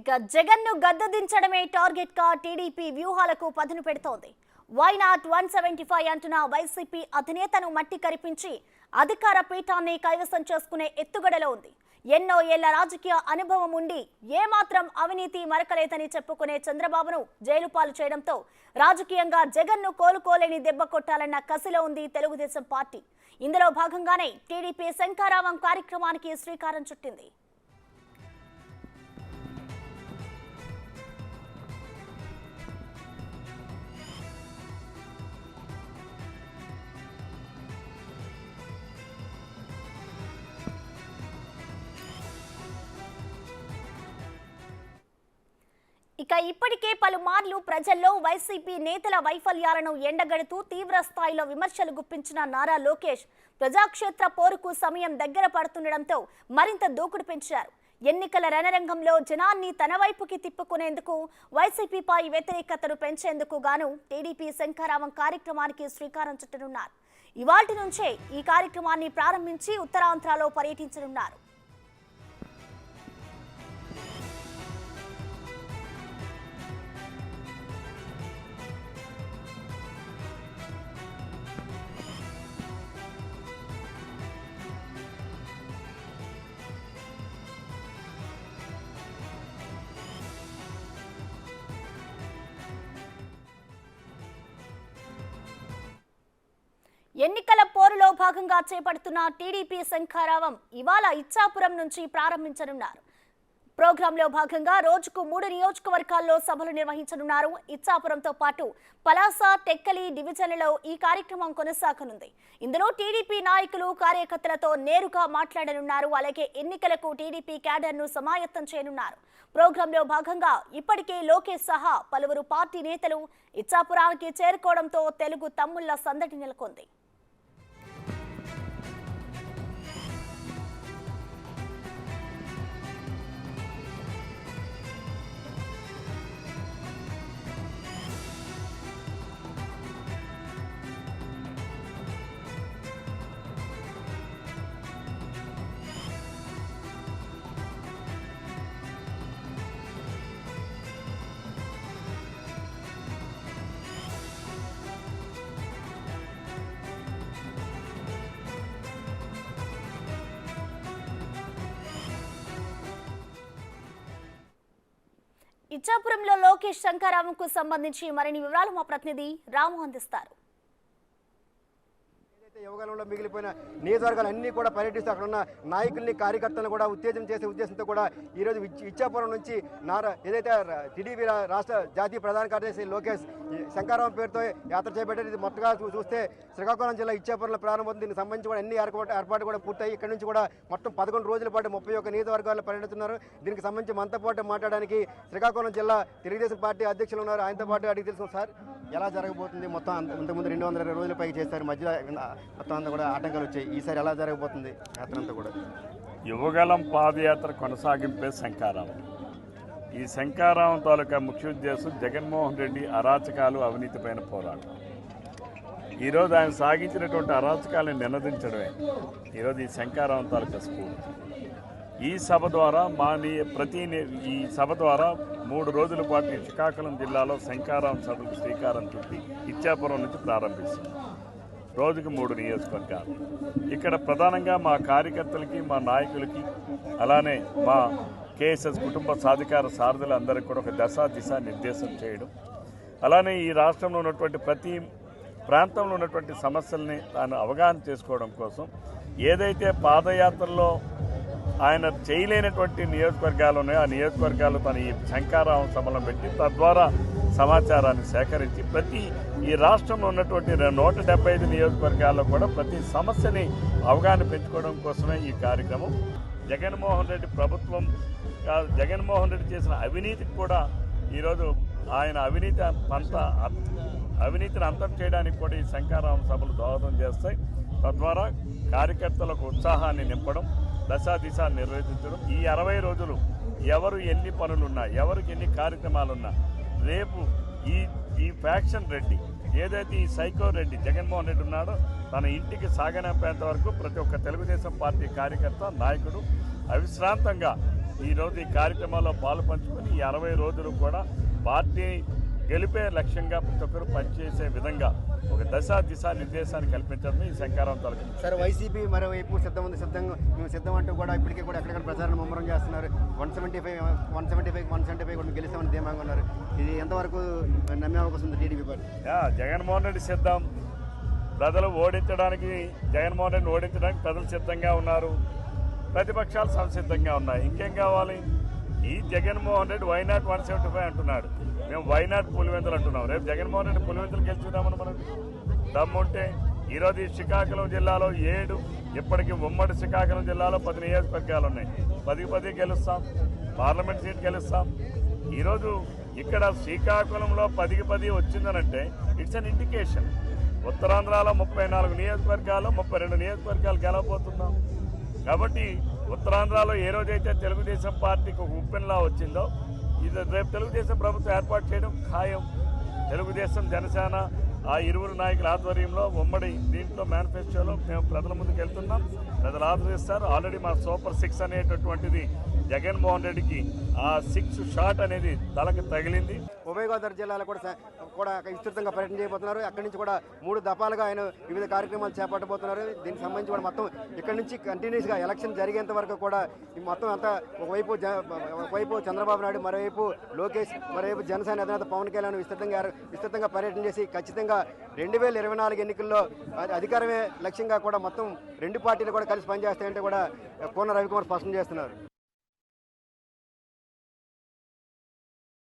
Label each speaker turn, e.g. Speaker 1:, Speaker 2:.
Speaker 1: ఇక జగన్ ను గద్దదించడమే టార్గెట్ గా టీడీపీ వ్యూహాలకు పదును పెడుతోంది. వై నాట్ 175 అంటున్న వైసీపీ అధినేతను మట్టి కరిపించి అధికార పీఠాన్ని కైవసం చేసుకునే ఎత్తుగడలో ఉంది. ఎన్నో ఏళ్ల రాజకీయ అనుభవం ఉండి ఏమాత్రం అవినీతి మరకలేదని చెప్పుకునే చంద్రబాబును జైలు పాలు చేయడంతో రాజకీయంగా జగన్ ను కోలుకోలేని దెబ్బ కొట్టాలన్న కసిలో ఉంది తెలుగుదేశం పార్టీ. ఇందులో భాగంగానే టీడీపీ శంఖారావం కార్యక్రమానికి శ్రీకారం చుట్టింది. ఇక ఇప్పటికే పలుమార్లు ప్రజల్లో వైసీపీ నేతల వైఫల్యాలను ఎండగడుతూ తీవ్ర స్థాయిలో విమర్శలు గుప్పించిన నారా లోకేష్ ప్రజాక్షేత్ర పోరుకు సమయం దగ్గర పడుతుండటంతో మరింత దూకుడు పెంచారు. ఎన్నికల రణరంగంలో జనాన్ని తన వైపుకి తిప్పుకునేందుకు వైసీపీపై వ్యతిరేకతను పెంచేందుకు గాను టీడీపీ శంఖారావం కార్యక్రమానికి శ్రీకారం చుట్టనున్నారు. ఇవాల్టి నుంచే ఈ కార్యక్రమాన్ని ప్రారంభించి ఉత్తరాంధ్రలో పర్యటించనున్నారు. ఎన్నికల పోరులో భాగంగా చేపడుతున్న టీడీపీ శంఖారావం ఇవాళ ఇచ్చాపురం నుంచి ప్రారంభించనున్నారు. ప్రోగ్రాంలో భాగంగా రోజుకు 3 నియోజకవర్గాల్లో సభలు నిర్వహించనున్నారు. ఇచ్చాపురంతో పాటు పలాస, టెక్కలి డివిజన్లలో ఈ కార్యక్రమం కొనసాగనుంది. ఇందులో టీడీపీ నాయకులు, కార్యకర్తలతో నేరుగా మాట్లాడనున్నారు. అలాగే ఎన్నికలకు టీడీపీ క్యాడర్ను సమాయత్తం చేయనున్నారు. ప్రోగ్రాంలో భాగంగా ఇప్పటికే లోకేష్ సహా పలువురు పార్టీ నేతలు ఇచ్చాపురానికి చేరుకోవడంతో తెలుగు తమ్ముళ్ల సందడి నెలకొంది. ఇచ్చాపురంలో లోకేష్ శంఖారావంకు సంబంధించి మరిన్ని వివరాలు మా ప్రతినిధి రాము అందిస్తారు.
Speaker 2: యువకాలంలో మిగిలిపోయిన నియోజకవర్గాలు అన్ని కూడా పర్యటిస్తూ అక్కడ ఉన్న నాయకుల్ని, కార్యకర్తలను కూడా ఉత్తేజం చేసే ఉద్దేశంతో కూడా ఈరోజు ఇచ్చాపురం నుంచి ఏదైతే టీడీపీ రాష్ట్ర జాతీయ ప్రధాన కార్యదర్శి లోకేష్ శంఖారావం పేరుతో యాత్ర చేపట్టారు. ఇది మొత్తగా చూస్తే శ్రీకాకుళం జిల్లా ఇచ్చాపురంలో ప్రారంభమవుతుంది. దీనికి సంబంధించి కూడా అన్ని ఏర్పాటు కూడా పూర్తయి ఇక్కడ నుంచి కూడా మొత్తం 11 రోజుల పాటు 31 నియోజకవర్గాల్లో పర్యటిస్తున్నారు. దీనికి సంబంధించి మనతో పాటు మాట్లాడడానికి శ్రీకాకుళం జిల్లా తెలుగుదేశం పార్టీ అధ్యక్షులు ఉన్నారు. ఆయనతో పాటు అడిగి తెలుసుకున్నాం. సార్, ఎలా జరగబోతుంది? మొత్తం ఇంతకుముందు 220 రోజుల పైకి చేస్తారు, మధ్యలో మొత్తం అంతా కూడా ఆటంకాలు వచ్చాయి. ఈసారి ఎలా జరగబోతుంది యాత్ర అంతా కూడా?
Speaker 3: యువగలం పాదయాత్ర కొనసాగింపే శంఖారావం. ఈ శంఖారావం తాలూకా ముఖ్య ఉద్దేశం జగన్మోహన్ రెడ్డి అరాచకాలు, అవినీతిపైన పోరాటం. ఈరోజు ఆయన సాగించినటువంటి అరాచకాలను నినదించడమే ఈరోజు ఈ శంఖారావం తాలూకా స్ఫూర్తి. ఈ సభ ద్వారా ఈ సభ ద్వారా 3 రోజుల పాటు శ్రీకాకుళం జిల్లాలో శంఖారావం సభకు శ్రీకారం చుట్టి ఇచ్చాపురం నుంచి ప్రారంభిస్తుంది. రోజుకు 3 నియోజకవర్గాలు. ఇక్కడ ప్రధానంగా మా కార్యకర్తలకి, మా నాయకులకి, అలానే మా కేఎస్ఎస్ కుటుంబ సాధికార సారథులందరికీ కూడా ఒక దిశ నిర్దేశం చేయడం, అలానే ఈ రాష్ట్రంలో ఉన్నటువంటి ప్రతి ప్రాంతంలో ఉన్నటువంటి సమస్యల్ని తాను అవగాహన చేసుకోవడం కోసం ఏదైతే పాదయాత్రలో ఆయన చేయలేనటువంటి నియోజకవర్గాలు ఉన్నాయో ఆ నియోజకవర్గాలు తన ఈ శంఖారావం సభలను పెట్టి తద్వారా సమాచారాన్ని సేకరించి ఈ రాష్ట్రంలో ఉన్నటువంటి 175 నియోజకవర్గాల్లో కూడా ప్రతి సమస్యని అవగాహన పెంచుకోవడం కోసమే ఈ కార్యక్రమం. జగన్మోహన్ రెడ్డి ప్రభుత్వం, జగన్మోహన్ రెడ్డి చేసిన అవినీతికి కూడా ఈరోజు ఆయన అవినీతిని అంతం చేయడానికి కూడా ఈ శంఖారావం సభలు దోహదం చేస్తాయి. తద్వారా కార్యకర్తలకు ఉత్సాహాన్ని నింపడం, దిశ నిర్వహించడం. ఈ 60 రోజులు ఎవరు ఎన్ని పనులున్నా, ఎవరికి ఎన్ని కార్యక్రమాలున్నా, రేపు ఈ ఫ్యాక్షన్ రెడ్డి ఏదైతే ఈ సైకో రెడ్డి జగన్మోహన్ రెడ్డి ఉన్నాడో తన ఇంటికి సాగనంపేంత వరకు ప్రతి ఒక్క తెలుగుదేశం పార్టీ కార్యకర్త, నాయకుడు అవిశ్రాంతంగా ఈరోజు ఈ కార్యక్రమాల్లో పాలు పంచుకొని ఈ 60 రోజులు కూడా పార్టీ గెలిపే లక్ష్యంగా ప్రతి ఒక్కరు పనిచేసే విధంగా ఒక దిశా నిర్దేశాన్ని కల్పించడం ఈ శంకారావం తాలూకా.
Speaker 2: సార్ వైసీపీ మరోవైపు మేము సిద్ధం అంటూ కూడా ఇప్పటికీ కూడా ఎక్కడెక్కడ ప్రచారం ముమ్మరం చేస్తున్నారు. 175 కూడా గెలుస్తామని ధీమాగా ఉన్నారు. ఇది ఎంతవరకు నమ్మే అవకాశం ఉంది టీడీపీ పార్టీ?
Speaker 3: జగన్మోహన్ రెడ్డి సిద్ధం. ప్రజలు ఓడించడానికి, జగన్మోహన్ రెడ్డిని ఓడించడానికి ప్రజలు సిద్ధంగా ఉన్నారు. ప్రతిపక్షాలు సంసిద్ధంగా ఉన్నాయి. ఇంకేం కావాలి? ఈ జగన్మోహన్ రెడ్డి వైనాట్ 175 అంటున్నాడు. మేము వైనాట్ పులివెందులు అంటున్నాం. రేపు జగన్మోహన్ రెడ్డి పులివెందులు గెలుచుదామని మనం దమ్ముంటే ఈరోజు ఈ శ్రీకాకుళం జిల్లాలో 7 ఇప్పటికీ ఉమ్మడి శ్రీకాకుళం జిల్లాలో 10 నియోజకవర్గాలు ఉన్నాయి. 10 గెలుస్తాం. పార్లమెంట్ సీట్ గెలుస్తాం. ఈరోజు ఇక్కడ శ్రీకాకుళంలో 10 వచ్చిందనంటే ఇట్స్ అన్ ఇండికేషన్. ఉత్తరాంధ్రలో 34 నియోజకవర్గాల్లో 32 నియోజకవర్గాలు గెలవబోతున్నాం. కాబట్టి ఉత్తరాంధ్రలో ఏ రోజైతే తెలుగుదేశం పార్టీకి ఒక ఉప్పెన్లా వచ్చిందో ఇది రేపు తెలుగుదేశం ప్రభుత్వం ఏర్పాటు చేయడం ఖాయం. తెలుగుదేశం, జనసేన ఆ ఇరువురు నాయకుల ఆధ్వర్యంలో ఉమ్మడి దీంట్లో మేనిఫెస్టోలో మేము ప్రజల ముందుకు వెళ్తున్నాం. ప్రజలు ఆదరిస్తారు. ఆల్రెడీ మా సూపర్ 6 అనేటటువంటిది జగన్మోహన్ రెడ్డికి ఆ 6 షాట్ అనేది తలకు తగిలింది.
Speaker 2: ఉభయ గోదావరి జిల్లాలో కూడా విస్తృతంగా పర్యటన చేయబోతున్నారు. అక్కడి నుంచి కూడా 3 దఫాలుగా ఆయన వివిధ కార్యక్రమాలు చేపట్టబోతున్నారు. దీనికి సంబంధించి కూడా మొత్తం ఇక్కడ నుంచి కంటిన్యూస్గా ఎలక్షన్ జరిగేంత వరకు కూడా మొత్తం అంతా ఒకవైపు చంద్రబాబు నాయుడు, మరోవైపు లోకేష్, మరోవైపు జనసేన అధినేత పవన్ కళ్యాణ్ విస్తృతంగా పర్యటన చేసి ఖచ్చితంగా 2024 ఎన్నికల్లో అధికారమే లక్ష్యంగా కూడా మొత్తం 2 పార్టీలు కూడా కలిసి పనిచేస్తాయంటే కూడా కోన రవికుమార్ స్పష్టం చేస్తున్నారు.